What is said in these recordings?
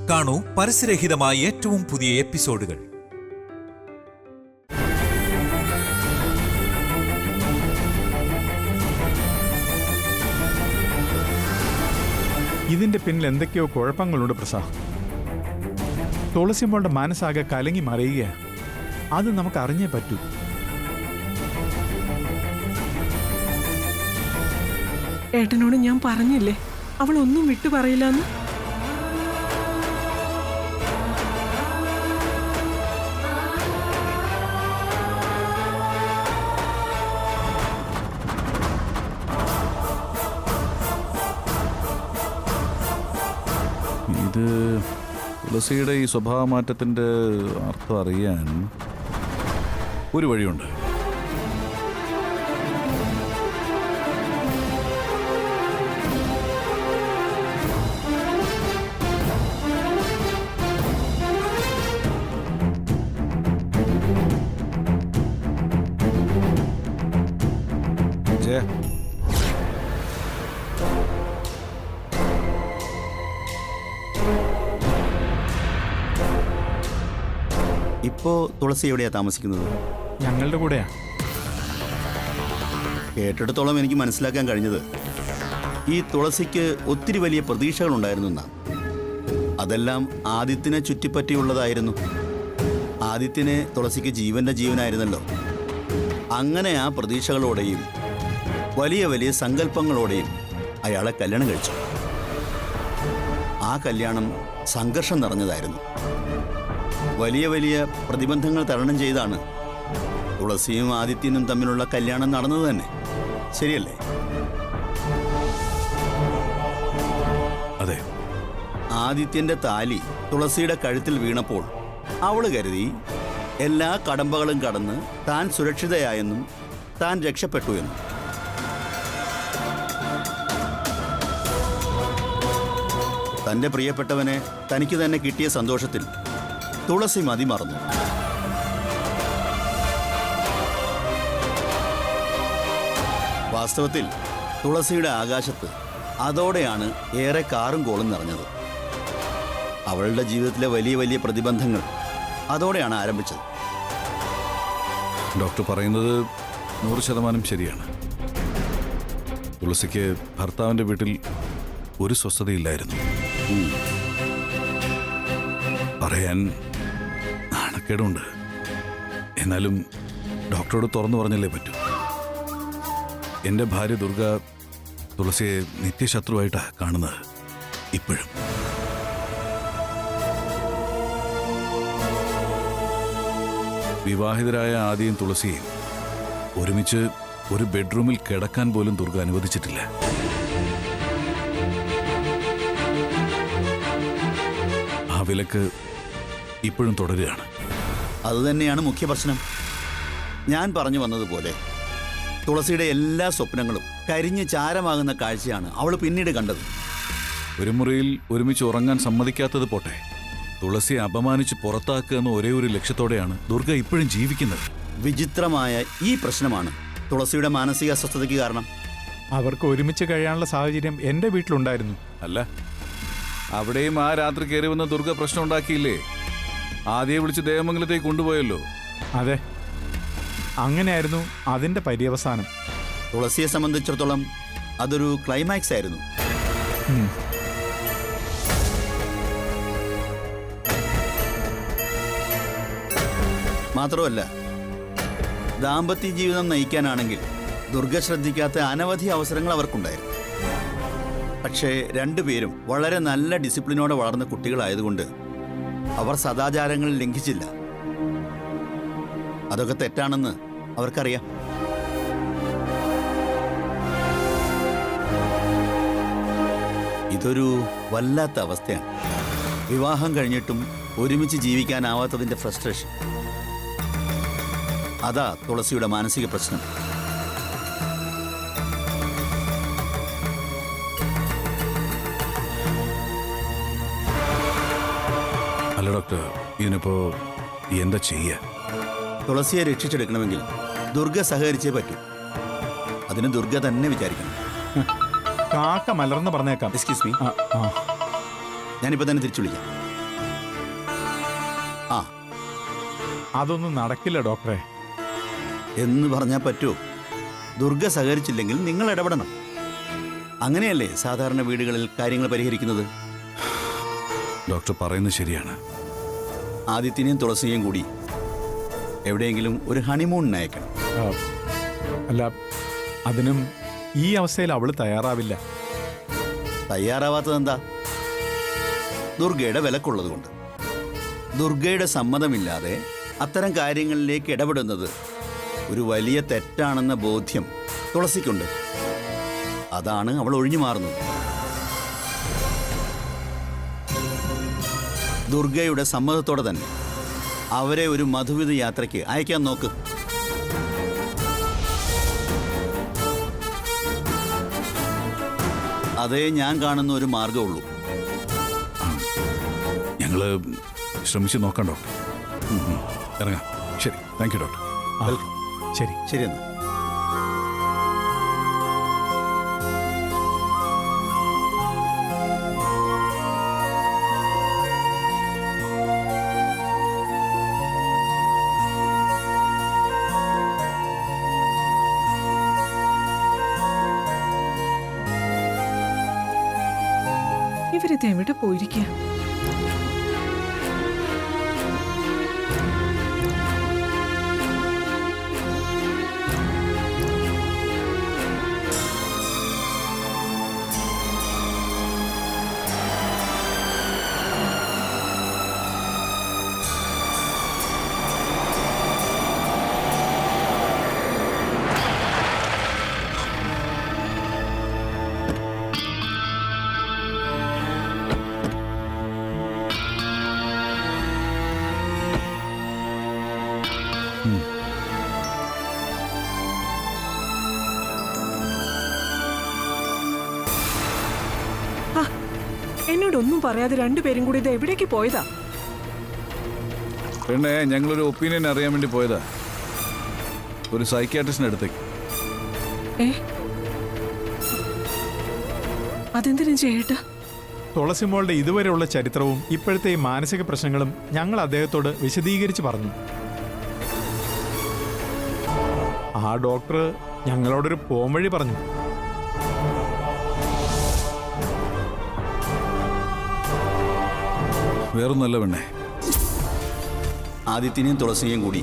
കാണൂ പരസ്യരഹിതമായ ഏറ്റവും പുതിയ എപ്പിസോഡുകൾ. ഇതിന്റെ പിന്നിൽ എന്തൊക്കെയോ കുഴപ്പങ്ങളുണ്ട് പ്രസാദ്. തുളസിമോളുടെ മനസ്സാകെ കലങ്ങി മറിയുകയാണ്. അത് നമുക്ക് അറിഞ്ഞേ പറ്റൂ. ഏട്ടനോട് ഞാൻ പറഞ്ഞില്ലേ അവളൊന്നും വിട്ടു പറയില്ലെന്ന്. ഇത് തുളസിയുടെ ഈ സ്വഭാവമാറ്റത്തിൻ്റെ അർത്ഥം അറിയാൻ ഒരു വഴിയുണ്ട്. ജയ, ഇപ്പോ തുളസി എവിടെയാ താമസിക്കുന്നത്? ഞങ്ങളുടെ കൂടെയാ. കേട്ടിടത്തോളം എനിക്ക് മനസ്സിലാക്കാൻ കഴിഞ്ഞത് ഈ തുളസിക്ക് ഒത്തിരി വലിയ പ്രതീക്ഷകളുണ്ടായിരുന്നു എന്നാണ്. അതെല്ലാം ആദിത്യനെ ചുറ്റിപ്പറ്റിയുള്ളതായിരുന്നു. ആദിത്യനെ തുളസിക്ക് ജീവന്റെ ജീവനായിരുന്നല്ലോ. അങ്ങനെ ആ പ്രതീക്ഷകളോടെയും വലിയ വലിയ സങ്കല്പങ്ങളോടെയും അയാളെ കല്യാണം കഴിച്ചു. ആ കല്യാണം സംഘർഷം നിറഞ്ഞതായിരുന്നു. വലിയ വലിയ പ്രതിബന്ധങ്ങൾ തരണം ചെയ്താണ് തുളസിയും ആദിത്യനും തമ്മിലുള്ള കല്യാണം നടന്നത് തന്നെ. ശരിയല്ലേ? അതെ. ആദിത്യന്റെ താലി തുളസിയുടെ കഴുത്തിൽ വീണപ്പോൾ അവള് കരുതി എല്ലാ കടമ്പകളും കടന്ന് താൻ സുരക്ഷിതയായെന്നും താൻ രക്ഷപ്പെട്ടു എന്നും. തന്റെ പ്രിയപ്പെട്ടവനെ തനിക്ക് തന്നെ കിട്ടിയ സന്തോഷത്തിൽ തുളസി മതിമറന്നു. വാസ്തവത്തിൽ തുളസിയുടെ ആകാശത്ത് അതോടെയാണ് ഏറെ കാറും കോളും നിറഞ്ഞത്. അവളുടെ ജീവിതത്തിലെ വലിയ വലിയ പ്രതിബന്ധങ്ങൾ അതോടെയാണ് ആരംഭിച്ചത്. ഡോക്ടർ പറയുന്നത് 100% ശരിയാണ്. തുളസിക്ക് ഭർത്താവിൻ്റെ വീട്ടിൽ ഒരു സ്വസ്ഥതയില്ലായിരുന്നു. പറയാൻ നാണക്കേടുണ്ട്. എന്നാലും ഡോക്ടറോട് തുറന്നു പറഞ്ഞല്ലേ പറ്റൂ. എൻ്റെ ഭാര്യ ദുർഗ തുളസിയെ നിത്യശത്രുവായിട്ടാണ് കാണുന്നത് ഇപ്പോഴും. വിവാഹിതരായ ആദിയും തുളസിയും ഒരുമിച്ച് ഒരു ബെഡ്റൂമിൽ കിടക്കാൻ പോലും ദുർഗ അനുവദിച്ചിട്ടില്ല. ആ വിലക്ക് ഇപ്പോഴും തുടരുകയാണ്. അതുതന്നെയാണ് മുഖ്യ പ്രശ്നം. ഞാൻ പറഞ്ഞു വന്നതുപോലെ തുളസിയുടെ എല്ലാ സ്വപ്നങ്ങളും കരിഞ്ഞ് ചാരമാകുന്ന കാഴ്ചയാണ് അവൾ പിന്നീട് കണ്ടത്. ഒരു മുറിയിൽ ഒരുമിച്ച് ഉറങ്ങാൻ സമ്മതിക്കാത്തത് പോട്ടെ, തുളസിയെ അപമാനിച്ച് പുറത്താക്കുക എന്ന ഒരേ ഒരു ലക്ഷ്യത്തോടെയാണ് ദുർഗ ഇപ്പോഴും ജീവിക്കുന്നത്. വിചിത്രമായ ഈ പ്രശ്നമാണ് തുളസിയുടെ മാനസിക അസ്വസ്ഥതയ്ക്ക് കാരണം. അവർക്ക് ഒരുമിച്ച് കഴിയാനുള്ള സാഹചര്യം എൻ്റെ വീട്ടിലുണ്ടായിരുന്നു. അല്ല, അവിടെയും ആ രാത്രി കയറി വന്ന ദുർഗ പ്രശ്നം ഉണ്ടാക്കിയില്ലേ? ആദ്യം വിളിച്ച് ദേവമംഗലത്തേക്ക് കൊണ്ടുപോയല്ലോ. അതെ, അങ്ങനെയായിരുന്നു അതിൻ്റെ പര്യവസാനം. തുളസിയെ സംബന്ധിച്ചിടത്തോളം അതൊരു ക്ലൈമാക്സ് ആയിരുന്നു. മാത്രമല്ല, ദാമ്പത്യ ജീവിതം നയിക്കാനാണെങ്കിൽ ദുർഗ ശ്രദ്ധിക്കാത്ത അനവധി അവസരങ്ങൾ അവർക്കുണ്ടായിരുന്നു. പക്ഷേ രണ്ടുപേരും വളരെ നല്ല ഡിസിപ്ലിനോടെ വളർന്ന കുട്ടികളായതുകൊണ്ട് അവർ സദാചാരങ്ങൾ ലംഘിച്ചില്ല. അതൊക്കെ തെറ്റാണെന്ന് അവർക്കറിയാം. ഇതൊരു വല്ലാത്ത അവസ്ഥയാണ്. വിവാഹം കഴിഞ്ഞിട്ടും ഒരുമിച്ച് ജീവിക്കാനാവാത്തതിൻ്റെ ഫ്രസ്ട്രേഷൻ. അതാ തുളസിയുടെ മാനസിക പ്രശ്നം. അല്ല ഡോക്ടർ, ഇതിനിപ്പോ എന്താ ചെയ്യുക? തുളസിയെ രക്ഷിച്ചെടുക്കണമെങ്കിൽ ദുർഗ സഹകരിച്ചേ പറ്റൂ. അതിന് ദുർഗ തന്നെ വിചാരിക്കണം. കാക്ക മലർന്ന് പറഞ്ഞേക്കാം. എക്സ്ക്യൂസ് മീ, ഞാനിപ്പോൾ തന്നെ തിരിച്ചു വിളിക്കാം. അതൊന്നും നടക്കില്ല ഡോക്ടറെ. എന്ന് പറഞ്ഞാൽ പറ്റുമോ? ദുർഗ സഹകരിച്ചില്ലെങ്കിൽ നിങ്ങൾ ഇടപെടണം. അങ്ങനെയല്ലേ സാധാരണ വീടുകളിൽ കാര്യങ്ങൾ പരിഹരിക്കുന്നത്? ഡോക്ടർ പറയുന്നത് ശരിയാണ്. ആദിത്യനെയും തുളസിയെയും കൂടി എവിടെയെങ്കിലും ഒരു ഹണിമൂണിന് അയക്കണം. ആ, അല്ല, അതിനും ഈ അവസ്ഥയിൽ അവള് തയ്യാറാവില്ല. തയ്യാറാവാത്തതെന്താ? ദുർഗയുടെ വിലക്കുള്ളത് കൊണ്ട്. ദുർഗയുടെ സമ്മതമില്ലാതെ അത്തരം കാര്യങ്ങളിലേക്ക് ഇടപെടുന്നത് ഒരു വലിയ തെറ്റാണെന്ന ബോധ്യം തുളസിക്കുണ്ട്. അതാണ് അവൾ ഒഴിഞ്ഞു മാറുന്നത്. ദുർഗയുടെ സമ്മതത്തോടെ തന്നെ അവരെ ഒരു മധുവിധ യാത്രയ്ക്ക് അയക്കാൻ നോക്ക്. അതേ ഞാൻ കാണുന്ന ഒരു മാർഗമുള്ളൂ. ഞങ്ങള് ശ്രമിച്ചു നോക്കാം ഡോക്ടർ. ഇറങ്ങാം. ശരി, താങ്ക് യു ഡോക്ടർ. ആ, ശരി. ശരിയെന്നാ. ഇവരിത് എവിടെ പോയിരിക്കുക? എന്നോടൊന്നും പറയാതെ രണ്ടുപേരും കൂടി ഇത് എവിടേക്ക് പോയതാ? പിന്നെ ഞങ്ങളൊരു ഒപ്പീനിയൻ അറിയാൻ വേണ്ടി പോയതാ, ഒരു സൈക്യാട്രിസ്റ്റിന്റെ അടുത്തേക്ക്. ഏ, അതെന്തിനും ചേട്ടാ? തുളസിമോളുടെ ഇതുവരെയുള്ള ചരിത്രവും ഇപ്പോഴത്തെ ഈ മാനസിക പ്രശ്നങ്ങളും ഞങ്ങൾ അദ്ദേഹത്തോട് വിശദീകരിച്ച് പറഞ്ഞു. ആ ഡോക്ടർ ഞങ്ങളോടൊരു പോംവഴി പറഞ്ഞു. വേറൊന്നല്ല പെണ്ണേ, ആദിത്യനെയും തുളസിയെയും കൂടി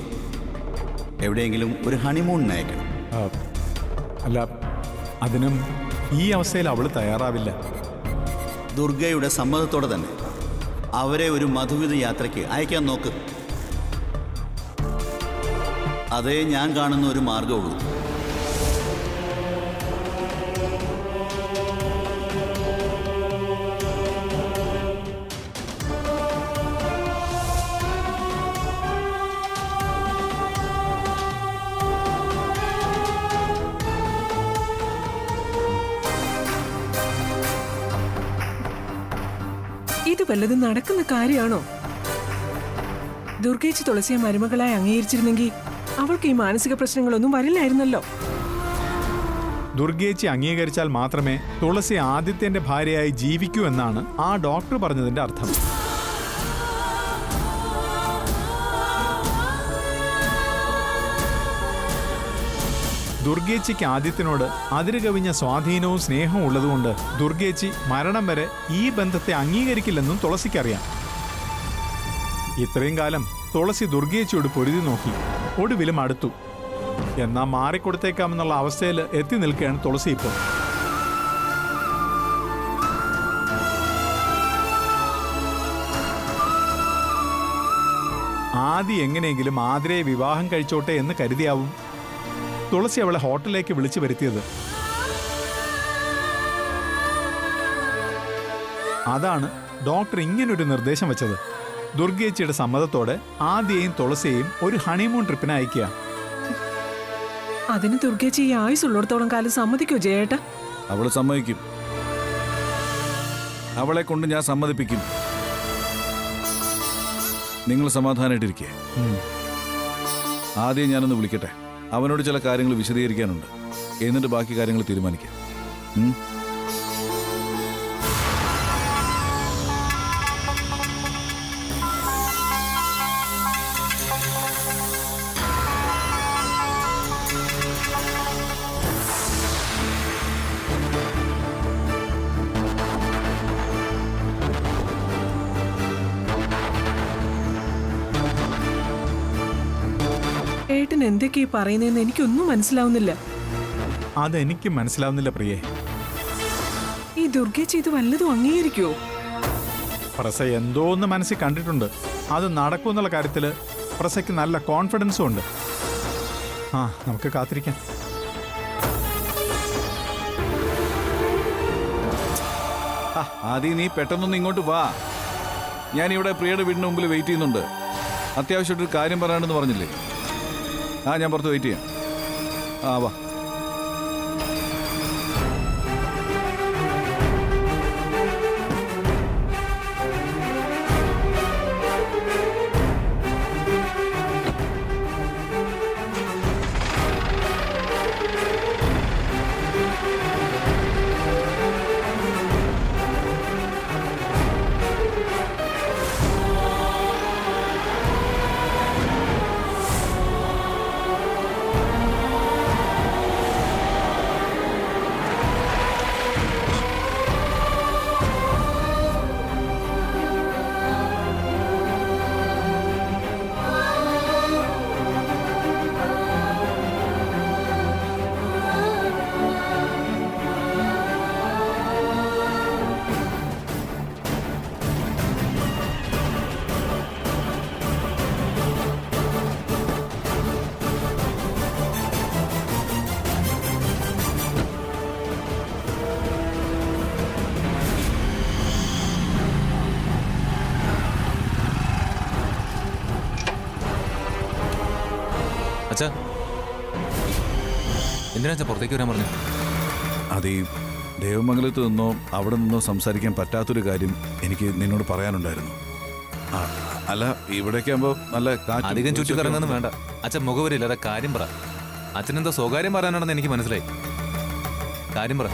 എവിടെയെങ്കിലും ഒരു ഹണിമൂണിന് അയക്കണം. ആ, അല്ല, അതിനും ഈ അവസ്ഥയിൽ അവള് തയ്യാറാവില്ല. ദുർഗയുടെ സമ്മതത്തോടെ തന്നെ അവരെ ഒരു മധുവിധ യാത്രയ്ക്ക് അയക്കാൻ നോക്ക്. അതേ ഞാൻ കാണുന്ന ഒരു മാർഗമുള്ളൂ. ഇത് വല്ലതും നടക്കുന്ന കാര്യമാണോ? ദുർഗേച്ചി തുളസിയെ മരുമകളായി അംഗീകരിച്ചിരുന്നെങ്കിൽ അവൾക്ക് ഈ മാനസിക പ്രശ്നങ്ങളൊന്നും വരില്ലായിരുന്നല്ലോ. ദുർഗേച്ചി അംഗീകരിച്ചാൽ മാത്രമേ തുളസി ആദിത്യന്റെ ഭാര്യയായി ജീവിക്കൂ എന്നാണ് ആ ഡോക്ടർ പറഞ്ഞതിന്റെ അർത്ഥം. ദുർഗേച്ചിക്ക് ആദിത്യനോട് അതിരുകവിഞ്ഞ സ്വാധീനവും സ്നേഹവും ഉള്ളതുകൊണ്ട് ദുർഗേച്ചി മരണം വരെ ഈ ബന്ധത്തെ അംഗീകരിക്കില്ലെന്നും തുളസിക്കറിയാം. ഇത്രയും കാലം തുളസി ദുർഗേച്ചിയോട് പൊരുതി നോക്കി, ഒടുവിലും അടുത്തു. എന്നാ മാറിക്കൊടുത്തേക്കാമെന്നുള്ള അവസ്ഥയിൽ എത്തി നിൽക്കുകയാണ് തുളസി ഇപ്പോൾ. ആദ്യം എങ്ങനെയെങ്കിലും ആതിരയെ വിവാഹം കഴിച്ചോട്ടെ എന്ന് കരുതിയാവും തുളസി അവളെ ഹോട്ടലിലേക്ക് വിളിച്ചു വരുത്തിയത്. അതാണ് ഡോക്ടർ ഇങ്ങനൊരു നിർദ്ദേശം വെച്ചത്. ദുർഗേച്ചിയുടെ സമ്മതത്തോടെ ആദ്യയും തുളസിയെയും ഒരു ഹണിമൂൺ ട്രിപ്പിന് അയക്കുക. അതിന് ദുർഗേച്ചി ഈ ആയുസുള്ളിടത്തോളം കാലം സമ്മതിക്കോ ജയേട്ടാ? അവള് സമ്മതിക്കും. അവളെ കൊണ്ട് ഞാൻ സമ്മതിപ്പിക്കും. നിങ്ങൾ സമാധാനമായിട്ടിരിക്കേ. ആദ്യം ഞാനൊന്ന് വിളിക്കട്ടെ, അവനോട് ചില കാര്യങ്ങൾ വിശദീകരിക്കാനുണ്ട്. എന്നിട്ട് ബാക്കി കാര്യങ്ങൾ തീരുമാനിക്കാം. ഏട്ടൻ എന്തൊക്കെയാ പറയുന്നതെന്ന് എനിക്കൊന്നും മനസ്സിലാവുന്നില്ല. അതെനിക്ക് മനസ്സിലാവുന്നില്ല പ്രിയേ. ഈ ദുർഗേച്ചി ഇത് വല്ലതും അംഗീകരിക്കുവോ? പ്രസ എന്തോ ഒന്ന് മനസ്സിൽ കണ്ടിട്ടുണ്ട്. അത് നടക്കുമെന്നുള്ള കാര്യത്തിൽ പ്രസയ്ക്ക് നല്ല കോൺഫിഡൻസും ഉണ്ട്. നമുക്ക് കാത്തിരിക്കാം. ആദ്യം നീ പെട്ടെന്നൊന്ന് ഇങ്ങോട്ട് വാ. ഞാനിവിടെ പ്രിയയുടെ വീടിന് മുമ്പിൽ വെയിറ്റ് ചെയ്യുന്നുണ്ട്. അത്യാവശ്യമായിട്ടൊരു കാര്യം പറയാനെന്ന് പറഞ്ഞില്ലേ? ഞാൻ പുറത്ത് വെയിറ്റ് ചെയ്യാം. വാ. അച്ഛാ, എന്തിനാ അച്ഛാ പുറത്തേക്ക് വരാൻ പറഞ്ഞു? അത് ഈ ദേവമംഗലത്ത് നിന്നോ അവിടെ നിന്നോ സംസാരിക്കാൻ പറ്റാത്തൊരു കാര്യം എനിക്ക് നിന്നോട് പറയാനുണ്ടായിരുന്നു. അല്ല, ഇവിടേക്ക് ആകുമ്പോൾ നല്ല കാറ്റ്. അധികം ചുറ്റിക്കറങ്ങൊന്നും വേണ്ട അച്ഛൻ. മുഖവരില്ലാതെ കാര്യം പറ. അച്ഛനെന്തോ സ്വകാര്യം പറയാനാണെന്ന് എനിക്ക് മനസ്സിലായി. കാര്യം പറ.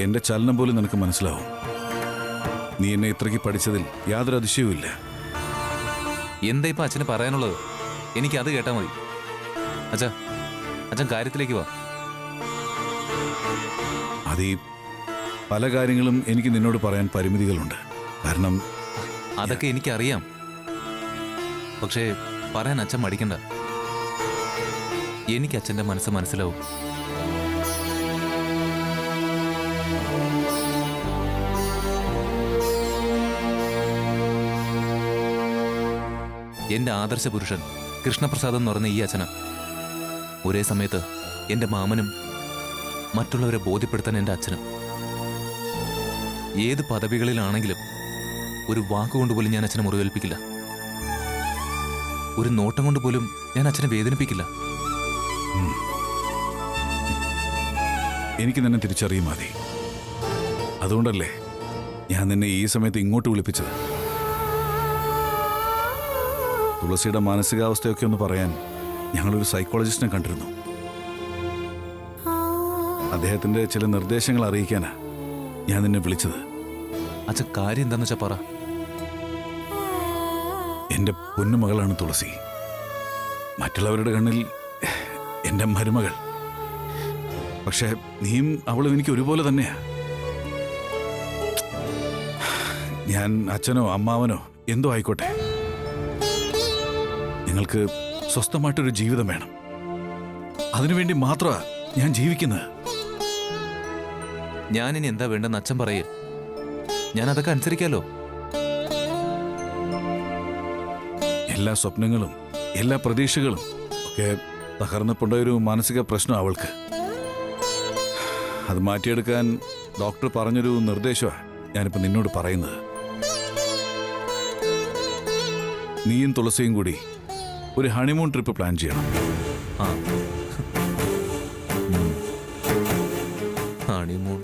എന്റെ ചലനം പോലും നിനക്ക് മനസ്സിലാവും. നീ എന്നെ ഇത്രയ്ക്ക് പഠിച്ചതിൽ യാതൊരു അതിശയവുമില്ല. എന്താ ഇപ്പൊ അച്ഛന് പറയാനുള്ളത്? എനിക്ക് അത് കേട്ടാ മതി. അച്ഛൻ കാര്യത്തിലേക്ക് വാ. അത് ഈ പല കാര്യങ്ങളും എനിക്ക് നിന്നോട് പറയാൻ പരിമിതികളുണ്ട്. കാരണം അതൊക്കെ എനിക്കറിയാം. പക്ഷേ പറയാൻ അച്ഛൻ മടിക്കണ്ട. എനിക്ക് അച്ഛൻ്റെ മനസ്സ് മനസ്സിലാവും. എന്റെ ആദർശ പുരുഷൻ കൃഷ്ണപ്രസാദ് എന്ന് പറഞ്ഞ ഈ അച്ഛന ഒരേ സമയത്ത് എൻ്റെ മാമനും മറ്റുള്ളവരെ ബോധ്യപ്പെടുത്താൻ എൻ്റെ അച്ഛനും. ഏത് പദവികളിലാണെങ്കിലും ഒരു വാക്കുകൊണ്ട് പോലും ഞാൻ അച്ഛനെ മുറിവേൽപ്പിക്കില്ല. ഒരു നോട്ടം കൊണ്ട് പോലും ഞാൻ അച്ഛനെ വേദനിപ്പിക്കില്ല. എനിക്ക് നിന്നെ തിരിച്ചറിയും മതി. അതുകൊണ്ടല്ലേ ഞാൻ നിന്നെ ഈ സമയത്ത് ഇങ്ങോട്ട് വിളിപ്പിച്ചത്. തുളസിയുടെ മാനസികാവസ്ഥയൊക്കെ ഒന്ന് പറയാൻ ഞങ്ങളൊരു സൈക്കോളജിസ്റ്റിനെ കണ്ടിരുന്നു. അദ്ദേഹത്തിന്റെ ചില നിർദ്ദേശങ്ങൾ അറിയിക്കാനാ ഞാൻ നിന്നെ വിളിച്ചത്. അച്ഛൻ കാര്യം എന്താന്ന് വെച്ചാ പറ. എന്റെ പൊന്നുമകളാണ് തുളസി. മറ്റുള്ളവരുടെ കണ്ണിൽ എന്റെ മരുമകൾ. പക്ഷെ നീയും അവളും എനിക്ക് ഒരുപോലെ തന്നെയാ. ഞാൻ അച്ഛനോ അമ്മാവനോ എന്തോ ആയിക്കോട്ടെ, നിങ്ങൾക്ക് സ്വസ്ഥമായിട്ടൊരു ജീവിതം വേണം. അതിനുവേണ്ടി മാത്രമാണ് ഞാൻ ജീവിക്കുന്നത്. ഞാനിനി എന്താ വേണ്ടെന്ന് അച്ഛൻ പറയേ. ഞാൻ അതൊക്കെ അനുസരിക്കാലോ. എല്ലാ സ്വപ്നങ്ങളും എല്ലാ പ്രതീക്ഷകളും ഒക്കെ തകർന്നിട്ടുള്ള ഒരു മാനസിക പ്രശ്നം അവൾക്ക്. അത് മാറ്റിയെടുക്കാൻ ഡോക്ടർ പറഞ്ഞൊരു നിർദ്ദേശമാണ് ഞാനിപ്പോൾ നിന്നോട് പറയുന്നത്. നീയും തുളസിയും കൂടി ഒരു ഹണിമൂൺ ട്രിപ്പ് പ്ലാൻ ചെയ്യണം. ഹണിമൂൺ?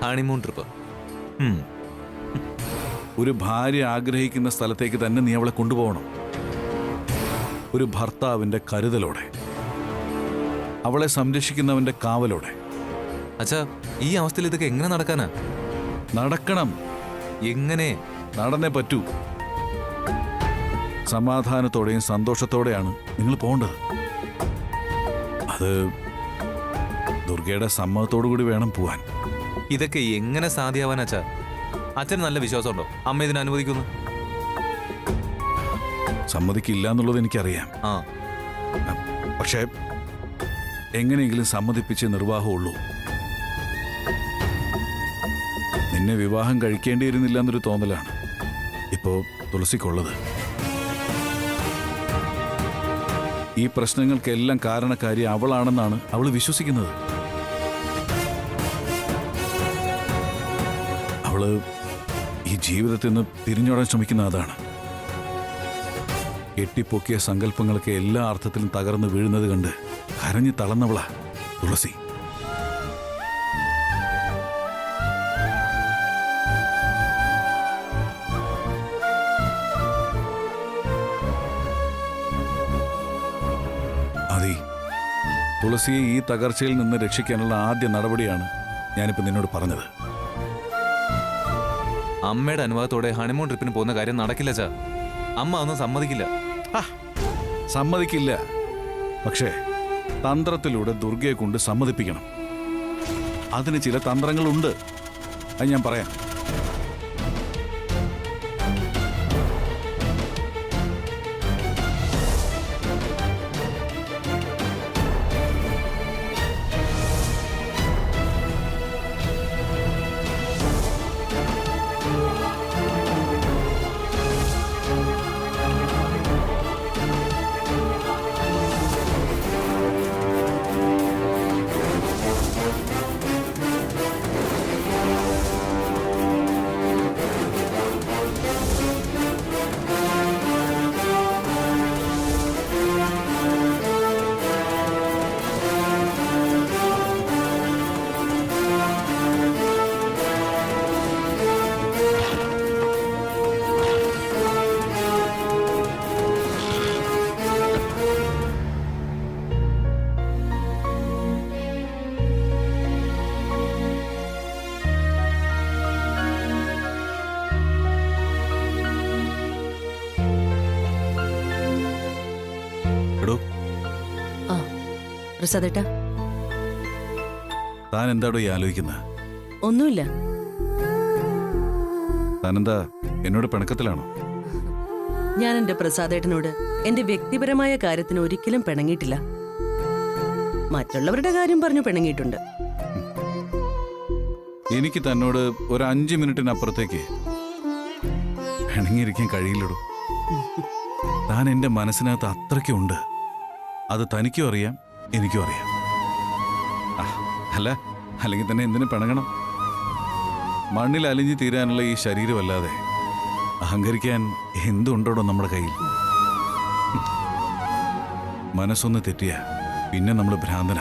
Honeymoon trip? ഒരു ഭാര്യ ആഗ്രഹിക്കുന്ന സ്ഥലത്തേക്ക് തന്നെ നീ അവളെ കൊണ്ടുപോകണം. ഒരു ഭർത്താവിന്റെ കരുതലോടെ, അവളെ സംരക്ഷിക്കുന്നവന്റെ കാവലോടെ. അച്ഛാ, ഈ അവസ്ഥയിൽ ഇതൊക്കെ എങ്ങനെ നടക്കാനാ? നടക്കണം. എങ്ങനെ? നടന്നേ പറ്റൂ. സമാധാനത്തോടെയും സന്തോഷത്തോടെയാണ് നിങ്ങൾ പോകേണ്ടത്. അത് ദുർഗയുടെ സമ്മതത്തോടു കൂടി വേണം പോവാൻ. ഇതൊക്കെ എങ്ങനെ സാധ്യമാവാൻ അച്ഛാ? അച്ഛന് നല്ല വിശ്വാസമുണ്ടോ അമ്മ ഇതിന് അനുവദിക്കുന്നു? സമ്മതിക്കില്ല എന്നുള്ളത് എനിക്കറിയാം. ആ, പക്ഷേ എങ്ങനെയെങ്കിലും സമ്മതിപ്പിച്ച് നിർവാഹമുള്ളൂ. നിന്നെ വിവാഹം കഴിക്കേണ്ടിയിരുന്നില്ല എന്നൊരു തോന്നലാണ് ഇപ്പോ തുളസിക്കുള്ളത്. ഈ പ്രശ്നങ്ങൾക്കെല്ലാം കാരണക്കാരി അവളാണെന്നാണ് അവൾ വിശ്വസിക്കുന്നത്. അവള് ഈ ജീവിതത്തിൽ നിന്ന് തിരിഞ്ഞോടാൻ ശ്രമിക്കുന്ന അതാണ്. കെട്ടിപ്പൊക്കിയ സങ്കല്പങ്ങളൊക്കെ എല്ലാ അർത്ഥത്തിലും തകർന്നു വീഴുന്നത് കണ്ട് കരഞ്ഞു തളർന്നവളാ തുളസി. അതെ, തുളസിയെ ഈ തകർച്ചയിൽ നിന്ന് രക്ഷിക്കാനുള്ള ആദ്യ നടപടിയാണ് ഞാനിപ്പോ നിന്നോട് പറഞ്ഞത്. അമ്മയുടെ അനുവാദത്തോടെ ഹണിമൂൺ ട്രിപ്പിന് പോകുന്ന കാര്യം നടക്കില്ല അച്ഛാ. അമ്മ ഒന്നും സമ്മതിക്കില്ല. സമ്മതിക്കില്ല. പക്ഷേ തന്ത്രത്തിലൂടെ ദുർഗയെ കൊണ്ട് സമ്മതിപ്പിക്കണം. അതിന് ചില തന്ത്രങ്ങളുണ്ട്, അത് ഞാൻ പറയാം. എടോ, പ്രസാദേട്ടാ, താൻ എന്താടോ ഈ ആലോചിക്കുന്നത്? ഒന്നുമില്ല. താനെന്താ എന്നോട് പിണക്കത്തിലാണോ? ഞാൻ എന്റെ പ്രസാദേട്ടനോട് എന്റെ വ്യക്തിപരമായ കാര്യത്തിന് ഒരിക്കലും പിണങ്ങിയിട്ടില്ല. മറ്റുള്ളവരുടെ കാര്യം പറഞ്ഞു പിണങ്ങിയിട്ടുണ്ട്. എനിക്ക് തന്നോട് ഒരു 5 മിനിറ്റിനപ്പുറത്തേക്ക് പിണങ്ങിയിരിക്കാൻ കഴിയില്ലടോ. താൻ എന്റെ മനസ്സിനകത്ത് അത്രയ്ക്കുണ്ട്. അത് തനിക്കും അറിയാം, എനിക്കും അറിയാം. അല്ലെങ്കിൽ തന്നെ എന്തിനു പിണങ്ങണം? മണ്ണിൽ അലിഞ്ഞു തീരാനുള്ള ഈ ശരീരമല്ലാതെ അഹങ്കരിക്കാൻ എന്തുണ്ടോ നമ്മുടെ കയ്യിൽ? മനസ്സൊന്ന് തെറ്റിയ പിന്നെ നമ്മൾ ഭ്രാന്തന,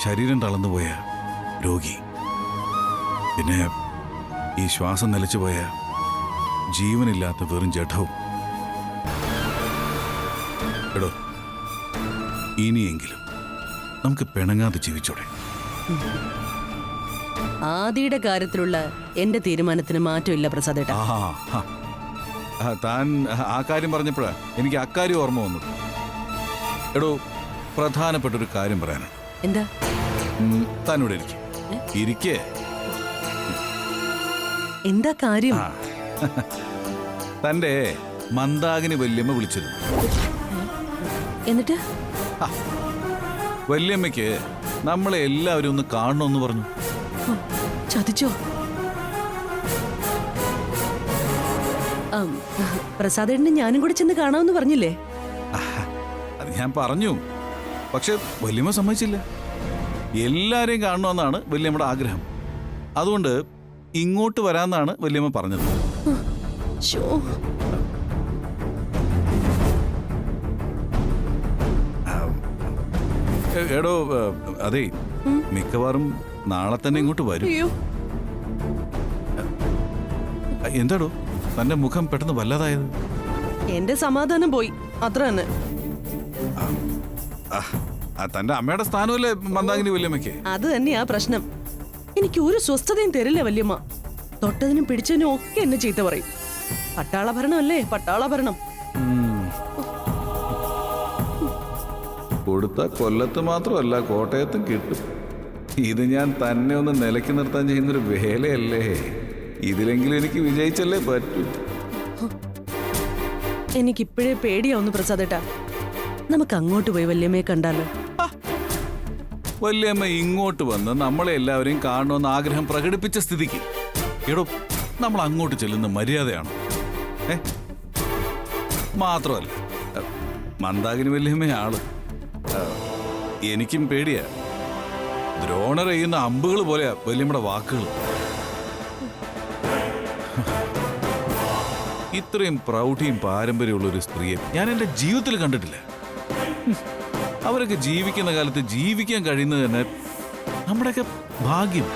ശരീരം തളർന്നുപോയ രോഗി, പിന്നെ ഈ ശ്വാസം നിലച്ചുപോയ ജീവനില്ലാത്ത വെറും ജഡവും. എടോ, ഇനിയെങ്കിലും നമുക്ക് പിണങ്ങാതെ ജീവിച്ചോടെ. ആദിയുടെ കാര്യത്തിലുള്ള എന്റെ തീരുമാനത്തിന് മാറ്റമില്ല പ്രസാദേട്ടാ. താൻ ആ കാര്യം പറഞ്ഞപ്പോഴാ എനിക്ക് അക്കാര്യം ഓർമ്മ വന്നു. എടോ, പ്രധാനപ്പെട്ടൊരു കാര്യം പറയാനാണ്. എന്താ? താനിവിടെ ഇരിക്കേ. എന്താ കാര്യം? തന്റെ മന്ദാകിനി വല്യമ്മ വിളിച്ചിരുന്നു. എന്നിട്ട് വല്യമ്മയ്ക്ക് നമ്മളെ എല്ലാവരും ഒന്ന് കാണണമെന്ന് പറഞ്ഞു. ചതിച്ചോ? പ്രസാദേട്ടനെ ഞാനും കൂടെ ചെന്ന് കാണാമെന്ന് പറഞ്ഞില്ലേ? അത് ഞാൻ പറഞ്ഞു, പക്ഷെ വല്യമ്മ സമ്മതിച്ചില്ല. എല്ലാരെയും കാണണമെന്നാണ് വല്യമ്മയുടെ ആഗ്രഹം. അതുകൊണ്ട് ഇങ്ങോട്ട് വരാമെന്നാണ് വല്യമ്മ പറഞ്ഞത്. ശോ. എടോ, അതെ, മിക്കവാറും നാളെ തന്നെ ഇങ്ങോട്ട് വരും. അയ്യോ. എന്താടോ തന്റെ മുഖം പെട്ടെന്ന് വല്ലാതായത്? എന്റെ സമാധാനം പോയി, അത്ര തന്നെ. തന്റെ അമ്മയുടെ സ്ഥാനമല്ലേ മന്ദാകിനി വല്യമ്മയ്ക്ക്? അത് തന്നെയാ പ്രശ്നം. എനിക്ക് ഒരു സ്വസ്ഥതയും തരില്ല വല്യമ്മ. തൊട്ടതിനും പിടിച്ചതിനും ഒക്കെ എന്നെ ചീത്ത പറയും. പട്ടാളഭരണം അല്ലേ, പട്ടാളഭരണം. കൊടുത്ത കൊല്ലത്ത് മാത്രമല്ല കോട്ടയത്തും കിട്ടും. ഇത് ഞാൻ തന്നെ ഒന്ന് നിലയ്ക്ക് നിർത്താൻ ചെയ്യുന്നൊരു വേലയല്ലേ. ഇതിലെങ്കിലും എനിക്ക് വിജയിച്ചല്ലേ പറ്റൂ. എനിക്കിപ്പോഴേ പേടിയാവുന്നു പ്രസാദേട്ടാ. നമുക്ക് അങ്ങോട്ട് പോയി വല്യമ്മയെ കണ്ടാലോ? വല്യമ്മ ഇങ്ങോട്ട് വന്ന് നമ്മളെ എല്ലാവരെയും കാണണമെന്ന് ആഗ്രഹം പ്രകടിപ്പിച്ച സ്ഥിതിക്ക് എടോ നമ്മൾ അങ്ങോട്ട് ചെല്ലുന്ന മര്യാദയാണോ? മാത്രമല്ല മന്ദാകിനി വല്യമ്മയാള് എനിക്കും പേടിയാ. ദ്രോണർ ചെയ്യുന്ന അമ്പുകൾ പോലെയാ വല്യമ്മയുടെ വാക്കുകൾ. ഇത്രയും പ്രൗഢിയും പാരമ്പര്യമുള്ള ഒരു സ്ത്രീയെ ഞാൻ എൻ്റെ ജീവിതത്തിൽ കണ്ടിട്ടില്ല. അവരൊക്കെ ജീവിക്കുന്ന കാലത്ത് ജീവിക്കാൻ കഴിയുന്നത് തന്നെ നമ്മുടെയൊക്കെ ഭാഗ്യം.